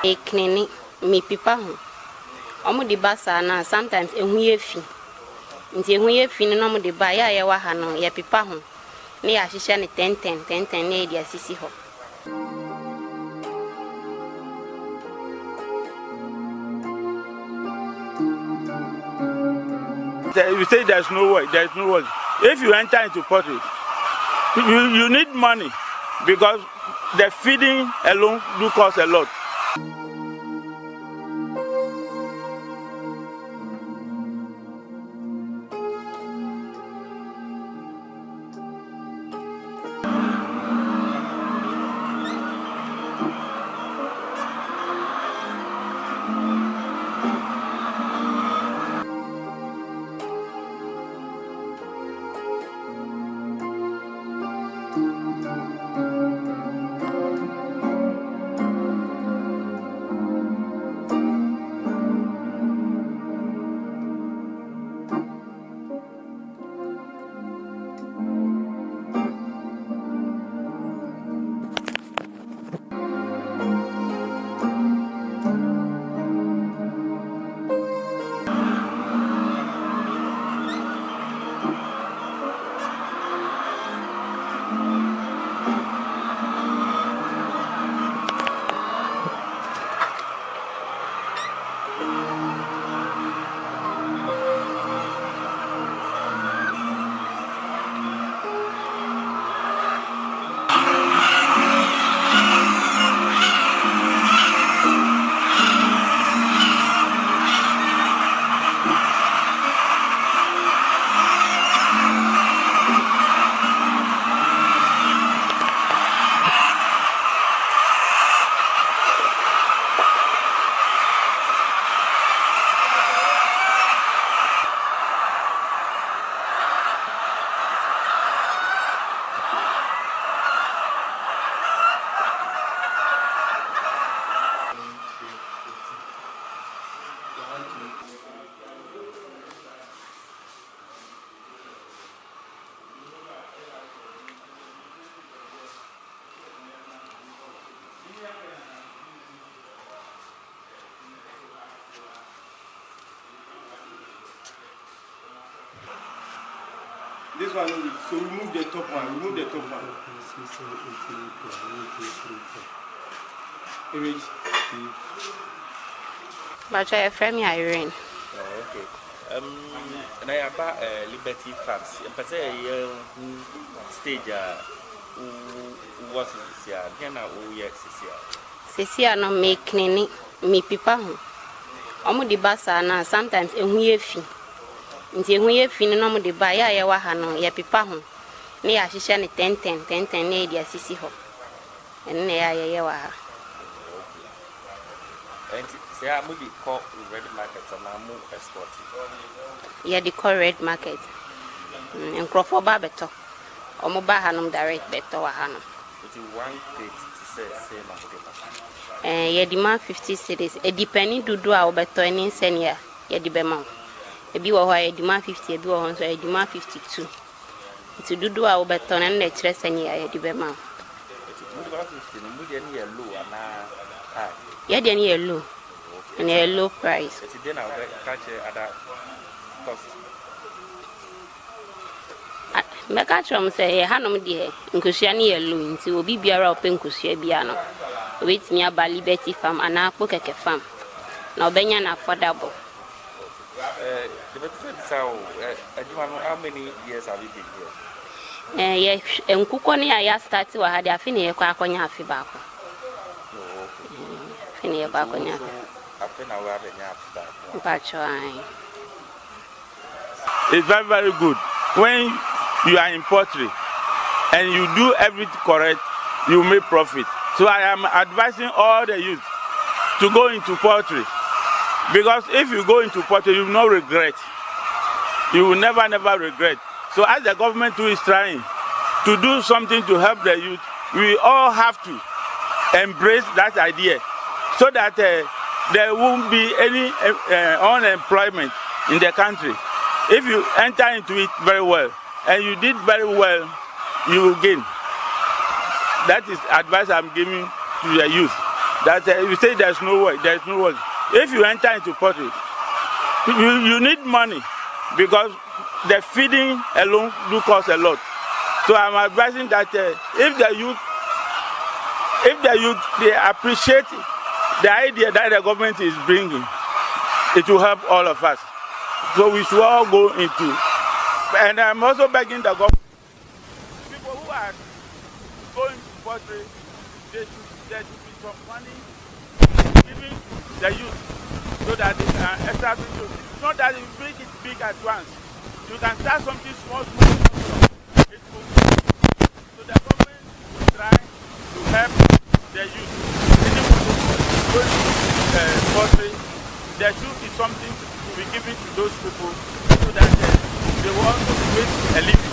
E cleaning me pipa ho. Omo de basa na sometimes ehu ye fi. Nti ehu ye fi no mo de ba ya ye wa ha no ye pipa ho. Ne ya hihye ne 10 ne dia sisi ho. You say there's no work. If you enter into poultry, you need money because the feeding alone do cost a lot. This one, so remove the top one. Image. But I frame me Irene. Okay. And I about Liberty Farms. And per se, stage was this year. Then I will yes this year. Sisi no make cleaning me pipa ho. Omo de basa na sometimes ehu ye fi. Nti ehu ye fi no mo de ba ya ye wa ha no ye pipa ho. Ne ya hihye ne 10 ne dia sisi ho. Enne ya ye wa ha. And say I movie call red market and I move export. Yeah, the call red market. And Crawford ba beto. Omo ba ha no direct beto wa ha no. It is 1 plate to say same as yeah, demand 50 cedis. A depending to do our better in senior. Yeah, the bema. A be or demand 50, a be or a demand 52. To do our better and the stress and yeah, the bema. Yeah, then a low and a low price. Then I'll catch other cost. Mekatrom say, Hanum dear, in Kusiani alone, to be beer up in Kusia Biano. Wait me about Liberty Farm and Kpoo Keke farm. Now, Benyan affordable. The better how many years have you been here? Yes, and Kukoni, I started to have their finished Quaconia Fibaco. Finished Quaconia. It's very, very good. When you are in poultry and you do everything correct, you make profit. So I am advising all the youth to go into poultry, because if you go into poultry, you will not regret. You will never regret. So as the government too is trying to do something to help the youth, we all have to embrace that idea so that there won't be any unemployment in the country. If you enter into it very well and you did very well, you will gain. That is advice I'm giving to the youth. that you say there's no work. There's no work. If you enter into poultry, you need money because the feeding alone do cost a lot. So I'm advising that if the youth they appreciate the idea that the government is bringing, it will help all of us. So we should all go into. And I'm also begging the government, people who are going to poultry, there should be some money given to the youth so that they can establish it. It's not that you make it big at once. You can start something small. It will. So the government will try to help the youth. Anyone who is going to poultry, there should be something to be given to those people so that they will also make a living.